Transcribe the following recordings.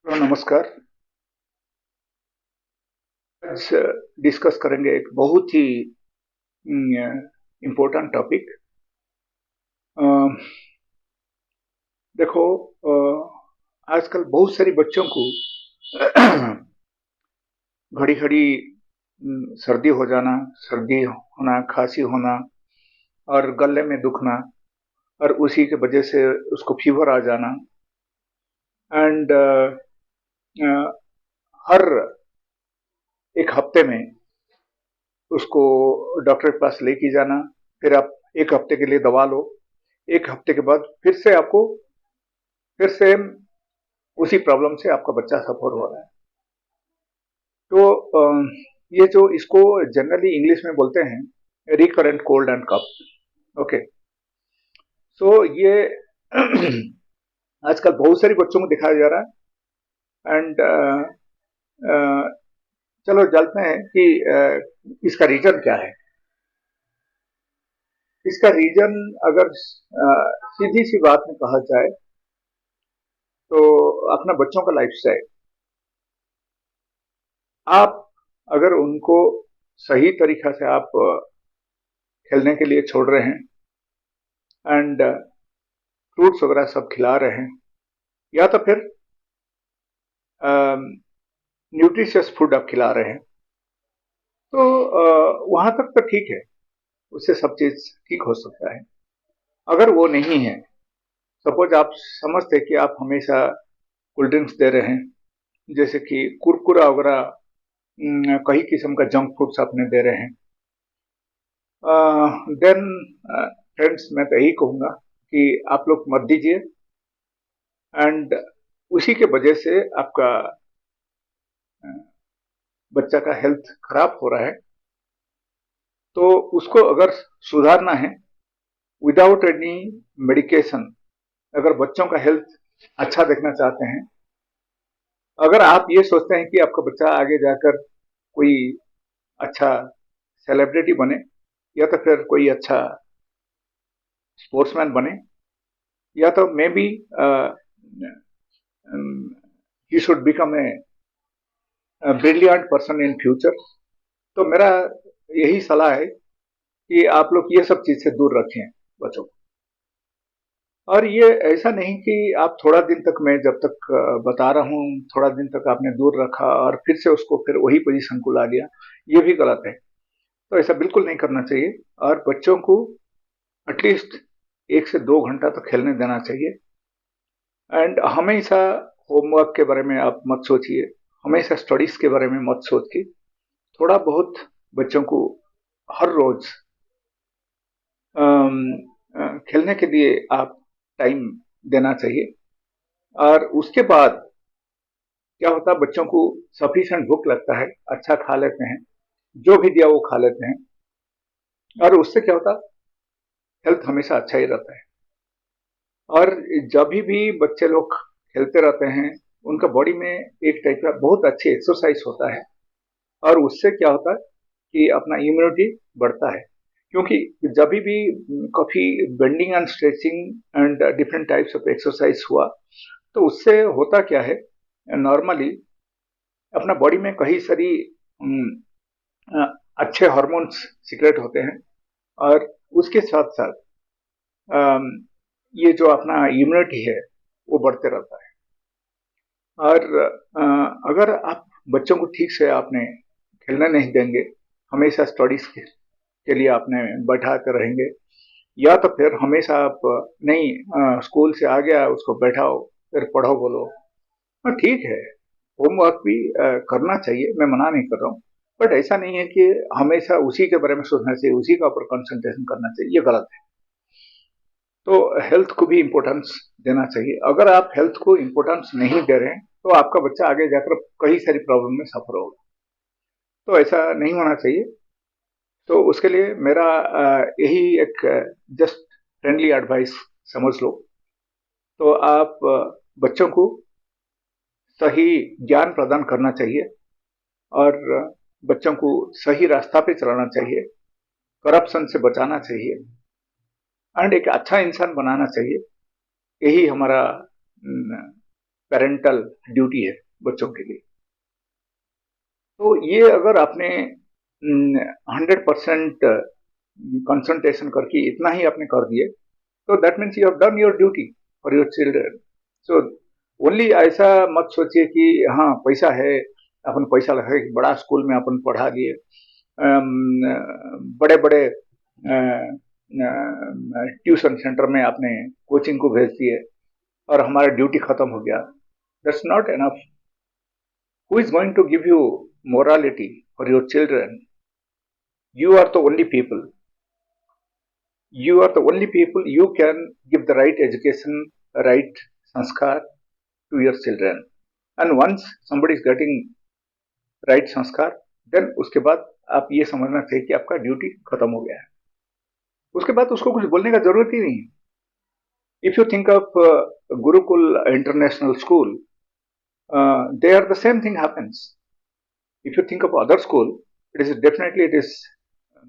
तो नमस्कार। आज डिस्कस करेंगे एक बहुत ही इम्पोर्टेंट टॉपिक। देखो, आजकल बहुत सारी बच्चों को घड़ी घड़ी सर्दी हो जाना, सर्दी होना, खांसी होना और गले में दुखना, और उसी के वजह से उसको फीवर आ जाना। एंड हर एक हफ्ते में उसको डॉक्टर के पास लेके जाना। फिर आप एक हफ्ते के लिए दवा लो, एक हफ्ते के बाद फिर से उसी प्रॉब्लम से आपका बच्चा सफर हो रहा है। तो ये जो इसको जनरली इंग्लिश में बोलते हैं recurrent cold and cough. Okay, so ये आजकल बहुत सारे बच्चों को दिखाया जा रहा है। एंड चलो जानते हैं कि इसका रीजन क्या है। इसका रीजन अगर सीधी सी बात में कहा जाए तो अपना बच्चों का लाइफस्टाइल। आप अगर उनको सही तरीका से आप खेलने के लिए छोड़ रहे हैं एंड फ्रूट्स वगैरह सब खिला रहे हैं, या तो फिर न्यूट्रिशियस फूड आप खिला रहे हैं, तो वहां तक तो ठीक है, उससे सब चीज ठीक हो सकता है। अगर वो नहीं है, सपोज आप समझते कि आप हमेशा कोल्ड ड्रिंक्स दे रहे हैं, जैसे कि कुरकुरा वगैरह, कई किस्म का जंक फूड्स आपने दे रहे हैं, देन फ्रेंड्स मैं तो यही कहूंगा कि आप लोग मत दीजिए। एंड उसी के वजह से आपका बच्चा का हेल्थ खराब हो रहा है। तो उसको अगर सुधारना है विदाउट एनी मेडिकेशन, अगर बच्चों का हेल्थ अच्छा देखना चाहते हैं, अगर आप ये सोचते हैं कि आपका बच्चा आगे जाकर कोई अच्छा सेलिब्रिटी बने, या तो फिर कोई अच्छा स्पोर्ट्समैन बने, या तो may be he should become a brilliant person in future, तो मेरा यही सलाह है कि आप लोग ये सब चीज से दूर रखें बच्चों को। और ये ऐसा नहीं कि आप थोड़ा दिन तक, मैं जब तक बता रहा हूँ, थोड़ा दिन तक आपने दूर रखा और फिर से उसको फिर वही पोजीशन को ला दिया, ये भी गलत है। तो ऐसा बिल्कुल नहीं करना चाहिए। और बच्चों को एटलीस्ट 1 से 2 घंटा तो खेलने देना चाहिए। एंड हमेशा होमवर्क के बारे में आप मत सोचिए, हमेशा स्टडीज के बारे में मत सोच के थोड़ा बहुत बच्चों को हर रोज खेलने के लिए आप टाइम देना चाहिए। और उसके बाद क्या होता है, बच्चों को सफिशिएंट भूख लगता है, अच्छा खा लेते हैं, जो भी दिया वो खा लेते हैं, और उससे क्या होता है, हेल्थ हमेशा अच्छा ही रहता है। और जब भी बच्चे लोग खेलते रहते हैं, उनका बॉडी में एक टाइप का बहुत अच्छी एक्सरसाइज होता है, और उससे क्या होता है कि अपना इम्यूनिटी बढ़ता है। क्योंकि जब भी काफी bending and stretching and different types of exercise हुआ, तो उससे होता क्या है, नॉर्मली अपना बॉडी में कई सारी अच्छे हार्मोन्स सीक्रेट होते हैं, और उसके साथ साथ ये जो अपना इम्यूनिटी है वो बढ़ते रहता है। और अगर आप बच्चों को ठीक से आपने खेलने नहीं देंगे, हमेशा स्टडीज के लिए आपने बैठा कर रहेंगे, या तो फिर हमेशा आप नहीं, स्कूल से आ गया उसको बैठाओ फिर पढ़ो बोलो, हाँ ठीक है, होमवर्क भी करना चाहिए, मैं मना नहीं कर रहा हूँ, बट ऐसा नहीं है कि हमेशा उसी के बारे में सोचना चाहिए, उसी का ऊपर कंसंट्रेशन करना चाहिए, ये गलत है। तो हेल्थ को भी इम्पोर्टेंस देना चाहिए। अगर आप हेल्थ को इम्पोर्टेंस नहीं दे रहे हैं, तो आपका बच्चा आगे जाकर कई सारी प्रॉब्लम में सफर होगा। तो ऐसा नहीं होना चाहिए। तो उसके लिए मेरा यही एक जस्ट फ्रेंडली एडवाइस समझ लो। तो आप बच्चों को सही ज्ञान प्रदान करना चाहिए, और बच्चों को सही रास्ता पे चलाना चाहिए, करप्शन से बचाना चाहिए, एंड एक अच्छा इंसान बनाना चाहिए। यही हमारा पेरेंटल ड्यूटी है बच्चों के लिए। तो ये अगर आपने 100% कंसंट्रेशन करके इतना ही आपने कर दिए, तो that means you have done your duty for your children. So only ऐसा मत सोचिए कि हाँ पैसा है, अपन पैसा लगा के बड़ा स्कूल में अपन पढ़ा दिए, बड़े बड़े ट्यूशन सेंटर में आपने कोचिंग को भेज दिए और हमारा ड्यूटी खत्म हो गया। That's not enough. Who is going to give you morality for your children? You are the only people. You are the only people you can give the right education, right sanskar to your children. And once somebody is getting right sanskar, then उसके बाद आप ये समझना चाहिए कि आपका duty खत्म हो गया है। उसके बाद उसको कुछ बोलने का जरूरत ही नहीं। If you think of Gurukul International School, there the same thing happens. If you think of other school, it is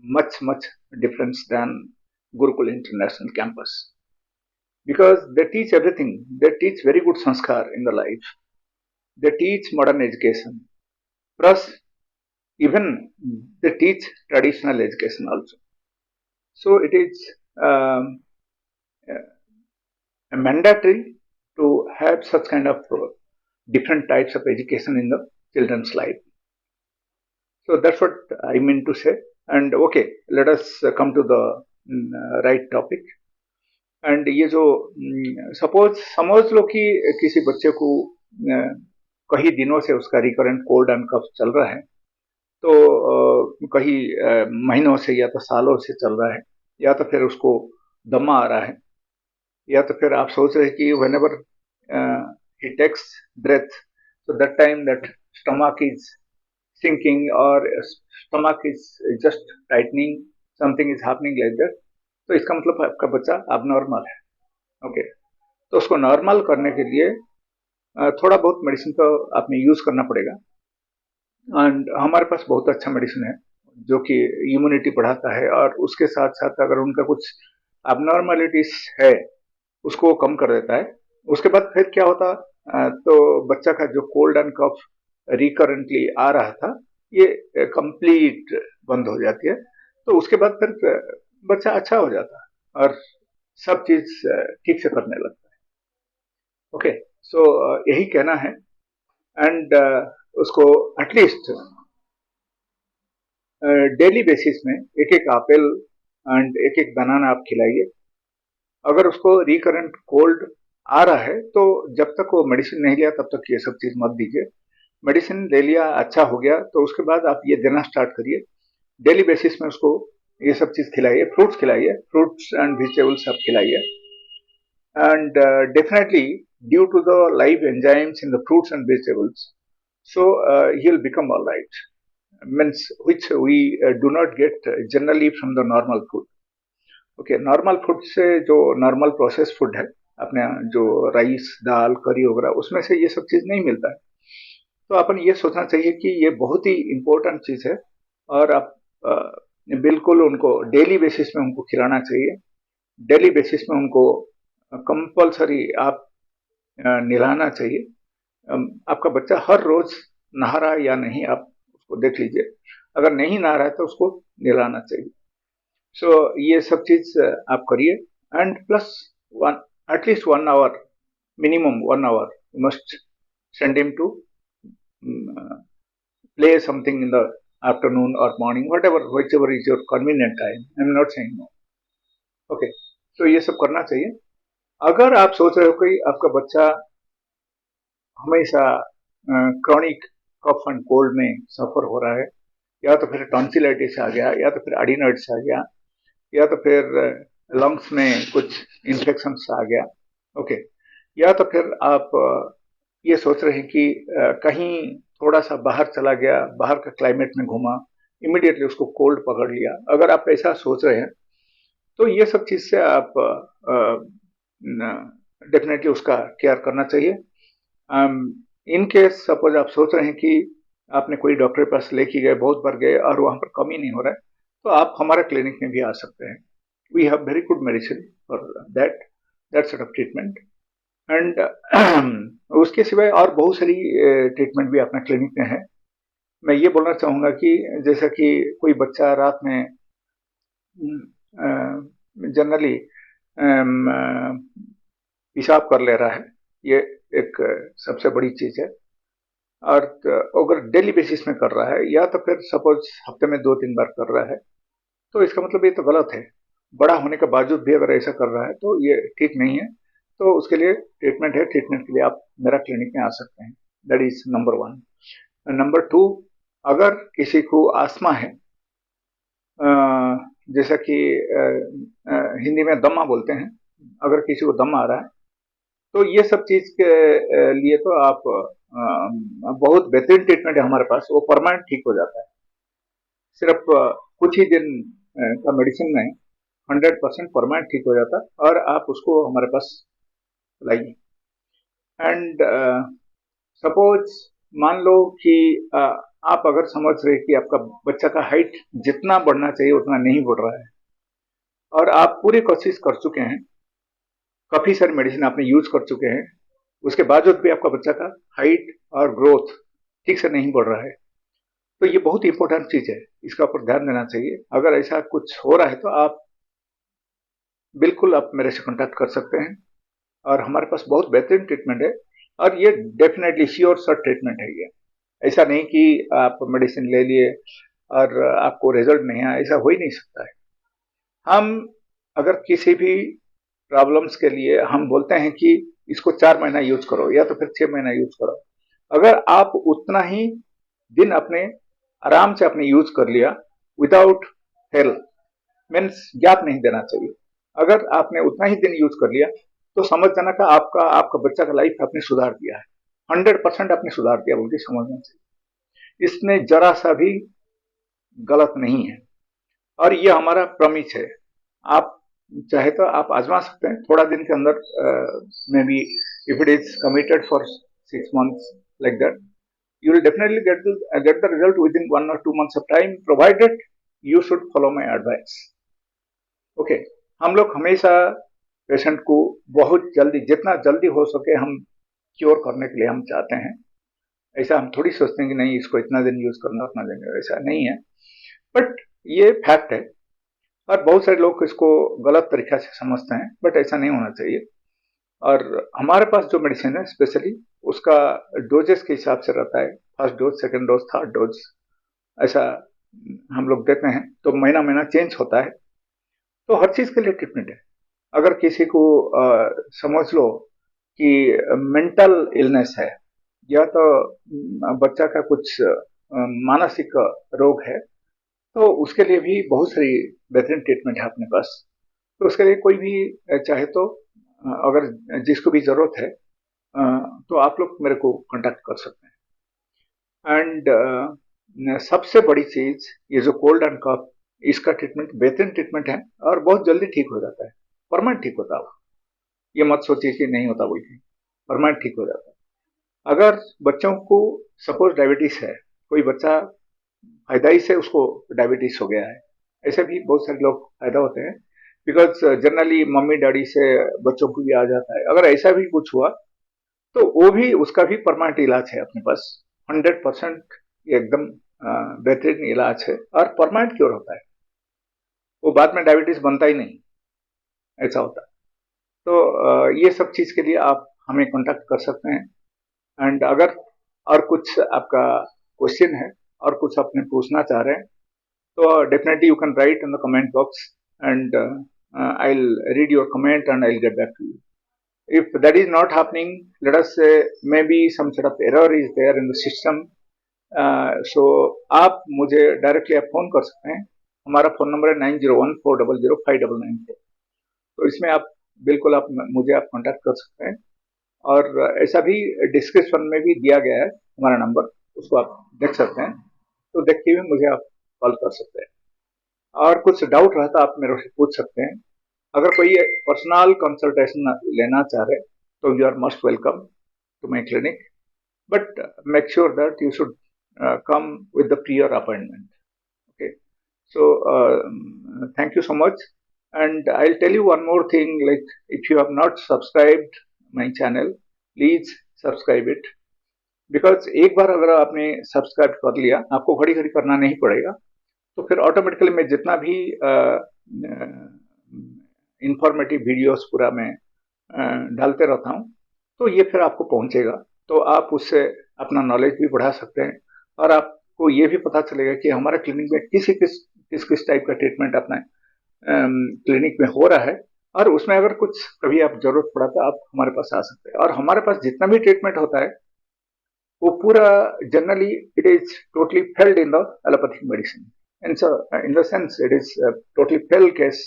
much different than Gurukul International Campus, because they teach everything. They teach very good sanskar in the life. They teach modern education, plus even they teach traditional education also. So it is mandatory to have such kind of different types of education in the children's life. So that's what I mean to say. And okay, let us come to the right topic. And ये जो suppose समझ लो कि किसी बच्चे को कई दिनों से उसका रिकरेंट कोल्ड एंड कफ चल रहा है, तो कई महीनों से या तो सालों से चल रहा है, या तो फिर उसको दमा आ रहा है, या तो फिर आप सोच रहे कि whenever he takes breath, so that time that stomach is sinking or stomach is just tightening, something is happening like that, तो इसका मतलब आपका बच्चा abnormal है। ओके, तो उसको नॉर्मल करने के लिए थोड़ा बहुत मेडिसिन तो आपने यूज करना पड़ेगा। एंड हमारे पास बहुत अच्छा मेडिसिन है जो कि इम्यूनिटी बढ़ाता है, और उसके साथ साथ अगर उनका कुछ abnormalities है उसको कम कर देता है। उसके बाद फिर क्या होता, तो बच्चा का जो कोल्ड एंड कफ रिकरेंटली आ रहा था, ये कंप्लीट बंद हो जाती है। तो उसके बाद फिर बच्चा अच्छा हो जाता है और सब चीज ठीक से करने लगता है। ओके, सो यही कहना है। एंड उसको एटलीस्ट डेली बेसिस में एक एक एप्पल एंड एक एक बनाना आप खिलाइए। अगर उसको रिकरेंट कोल्ड आ रहा है तो जब तक वो मेडिसिन नहीं लिया तब तक ये सब चीज मत दीजिए। मेडिसिन ले लिया, अच्छा हो गया, तो उसके बाद आप ये देना स्टार्ट करिए। डेली बेसिस में उसको ये सब चीज खिलाइए, फ्रूट्स खिलाइए, फ्रूट्स एंड वेजिटेबल्स आप खिलाइए। And definitely due to the live enzymes in the fruits and vegetables, so he will become all right, means which we do not get generally from the normal food. Okay, normal food से जो normal process food है अपने जो rice दाल करी वगैरह, उसमें से ये सब चीज नहीं मिलता है। तो अपन ये सोचना चाहिए कि ये बहुत ही इम्पोर्टेंट चीज है, और आप बिल्कुल उनको डेली बेसिस में उनको खिलाना चाहिए। डेली बेसिस में उनको कंपल्सरी आप नहलाना चाहिए। आपका बच्चा हर रोज नहा रहा है या नहीं, आप उसको देख लीजिए। अगर नहीं नहा रहा है तो उसको नहलाना चाहिए। सो ये सब चीज आप करिए। And plus one at least 1 hour, minimum 1 hour you must send him to play something in the afternoon or morning, whichever is your convenient time. I am not saying no. Okay, so ये सब करना चाहिए। अगर आप सोच रहे हो कि आपका बच्चा हमेशा क्रॉनिक कफ एंड कोल्ड में सफर हो रहा है, या तो फिर टॉन्सिलाइटिस आ गया, या तो फिर एडिनोइड्स आ गया, या तो फिर लंग्स में कुछ इन्फेक्शन आ गया, ओके, या तो फिर आप ये सोच रहे हैं कि कहीं थोड़ा सा बाहर चला गया, बाहर का क्लाइमेट में घूमा, इमीडिएटली उसको कोल्ड पकड़ लिया, अगर आप ऐसा सोच रहे हैं तो ये सब चीज से आप डेफिनेटली उसका केयर करना चाहिए। इन केस सपोज आप सोच रहे हैं कि आपने कोई डॉक्टर के पास लेके गए, बहुत बार गए और वहां पर कमी नहीं हो रहा है, तो आप हमारे क्लिनिक में भी आ सकते हैं। We have very good medicine for that set of treatment. And उसके सिवाय और बहुत सारी ट्रीटमेंट भी अपना क्लिनिक में है। मैं ये बोलना चाहूँगा कि जैसा कि कोई बच्चा रात में जनरली पेशाब कर ले रहा है, ये एक सबसे बड़ी चीज़ है। और अगर डेली बेसिस में कर रहा है या तो फिर सपोज हफ्ते में 2-3 बार कर रहा है, तो इसका मतलब ये तो गलत है। बड़ा होने के बावजूद भी अगर ऐसा कर रहा है तो ये ठीक नहीं है। तो उसके लिए ट्रीटमेंट है, ट्रीटमेंट के लिए आप मेरा क्लिनिक में आ सकते हैं। That is number 1। नंबर 2, अगर किसी को आस्थमा है, जैसा कि हिंदी में दमा बोलते हैं, अगर किसी को दम आ रहा है तो ये सब चीज के लिए तो आप बहुत बेहतरीन ट्रीटमेंट है हमारे पास, वो परमानेंट ठीक हो जाता है। सिर्फ कुछ ही दिन का मेडिसिन में 100% परमानेंट ठीक हो जाता है और आप उसको हमारे पास लाइए। एंड सपोज मान लो कि आप अगर समझ रहे कि आपका बच्चा का हाइट जितना बढ़ना चाहिए उतना नहीं बढ़ रहा है और आप पूरी कोशिश कर चुके हैं, काफी सारी मेडिसिन आपने यूज कर चुके हैं, उसके बावजूद भी आपका बच्चा का हाइट और ग्रोथ ठीक से नहीं बढ़ रहा है, तो ये बहुत इंपॉर्टेंट चीज है, इसका ऊपर ध्यान देना चाहिए। अगर ऐसा कुछ हो रहा है तो आप बिल्कुल आप मेरे से कांटेक्ट कर सकते हैं और हमारे पास बहुत बेहतरीन ट्रीटमेंट है। और ये डेफिनेटली श्योर शॉर्ट ट्रीटमेंट है। ये ऐसा नहीं कि आप मेडिसिन ले लिए और आपको रिजल्ट नहीं आया, ऐसा हो ही नहीं सकता है। हम अगर किसी भी प्रॉब्लम्स के लिए हम बोलते हैं कि इसको 4 महीना यूज करो या तो फिर 6 महीना यूज करो, अगर आप उतना ही दिन अपने आराम से आपने यूज कर लिया विदाउट हेल्प, मीन्स गैप नहीं देना चाहिए, अगर आपने उतना ही दिन यूज कर लिया तो समझ जाना का आपका आपका बच्चा का लाइफ आपने सुधार दिया है, 100% आपने सुधार दिया बोल के समझना चाहिए। इसमें जरा सा भी गलत नहीं है और ये हमारा प्रॉमिस है। आप चाहे तो आप आजमा सकते हैं थोड़ा दिन के अंदर, may be if it is committed for 6 months like that, you will definitely get the result within 1 or 2 months of time, provided you should follow my advice. Okay okay. हम लोग हमेशा पेशेंट को बहुत जल्दी, जितना जल्दी हो सके हम क्योर करने के लिए हम चाहते हैं। ऐसा हम थोड़ी सोचते हैं कि नहीं इसको इतना दिन यूज करना उतना दिन, ऐसा नहीं है, बट ये फैक्ट है और बहुत सारे लोग इसको गलत तरीका से समझते हैं, बट ऐसा नहीं होना चाहिए। और हमारे पास जो मेडिसिन है स्पेशली उसका डोजेस के हिसाब से रहता है, first dose, second dose, third dose, ऐसा हम लोग देते हैं, तो महीना महीना चेंज होता है। तो हर चीज के लिए ट्रीटमेंट है। अगर किसी को समझ लो कि मेंटल इलनेस है या तो बच्चा का कुछ मानसिक रोग है, तो उसके लिए भी बहुत सारी बेहतरीन ट्रीटमेंट है अपने पास। तो उसके लिए कोई भी चाहे तो अगर जिसको भी जरूरत है तो आप लोग मेरे को कांटेक्ट कर सकते हैं। एंड सबसे बड़ी चीज, ये जो कोल्ड एंड कफ, इसका ट्रीटमेंट बेहतरीन ट्रीटमेंट है और बहुत जल्दी ठीक हो जाता है, परमानेंट ठीक होता है। ये मत सोचिए कि नहीं होता, बोल के परमानेंट ठीक हो जाता है। अगर बच्चों को सपोज डायबिटीज है, कोई बच्चा पैदाई से उसको डायबिटीज हो गया है, ऐसे भी बहुत सारे लोग पैदा होते हैं, बिकॉज जनरली मम्मी डैडी से बच्चों को भी आ जाता है। अगर ऐसा भी कुछ हुआ तो वो भी, उसका भी परमानेंट इलाज है अपने पास, 100% एकदम बेहतरीन इलाज है और परमानेंट क्योर होता है। वो बाद में डायबिटीज बनता ही नहीं, ऐसा होता है। तो ये सब चीज के लिए आप हमें कांटेक्ट कर सकते हैं। एंड अगर और कुछ आपका क्वेश्चन है और कुछ आपने पूछना चाह रहे हैं तो definitely you can write in the comment box and I will read your comment and I will get back to you. If that is not happening, let us say maybe some sort of error is there in the system. So आप मुझे directly आप phone कर सकते हैं। हमारा phone number है 9014005994। तो इसमें आप बिल्कुल आप मुझे आप कांटेक्ट कर सकते हैं और ऐसा भी डिस्क्रिप्शन में भी दिया गया है हमारा नंबर, उसको आप देख सकते हैं। तो देखते हुए मुझे आप कॉल कर सकते हैं और कुछ डाउट रहता आप मेरे से पूछ सकते हैं। अगर कोई पर्सनल कंसल्टेशन लेना चाह रहे तो you are most welcome to my clinic, but make sure that you should come with the prior appointment. Okay, so thank you so much, and I'll tell you one more thing, like if you have not subscribed my channel, please subscribe it, because एक बार अगर आपने subscribe कर लिया, आपको घड़ी घड़ी करना नहीं पड़ेगा, तो फिर ऑटोमेटिकली मैं जितना भी इंफॉर्मेटिव वीडियोस पूरा मैं डालते रहता हूँ, तो ये फिर आपको पहुंचेगा, तो आप उससे अपना नॉलेज भी बढ़ा सकते हैं, और आपको ये भी पता चलेगा कि हमारे क्लिनिक में किस टाइप का ट्रीटमेंट अपना क्लिनिक में हो रहा है, और उसमें अगर कुछ कभी आप जरूरत पड़ा तो आप हमारे पास आ सकते हैं। और हमारे पास जितना भी ट्रीटमेंट होता है वो पूरा generally it is totally failed in the allopathic medicine, in the sense it is totally failed case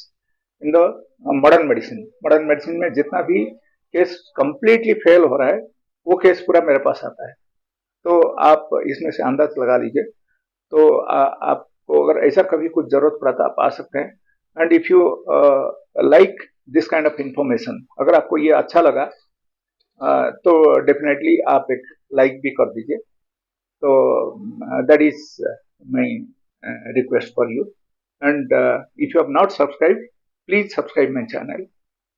in the modern medicine में जितना भी केस कंप्लीटली फेल हो रहा है वो केस पूरा मेरे पास आता है, तो आप इसमें से अंदाज लगा लीजिए। तो आपको अगर ऐसा कभी कुछ जरूरत पड़ा तो आप आ सकते हैं। And if you like this kind of information, अगर आपको ये अच्छा लगा तो डेफिनेटली आप एक लाइक भी कर दीजिए, तो that is my request for you. And if you have not subscribe, please subscribe my channel.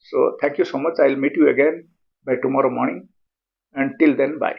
So thank you so much. I'll meet you again by tomorrow morning. Until then, bye.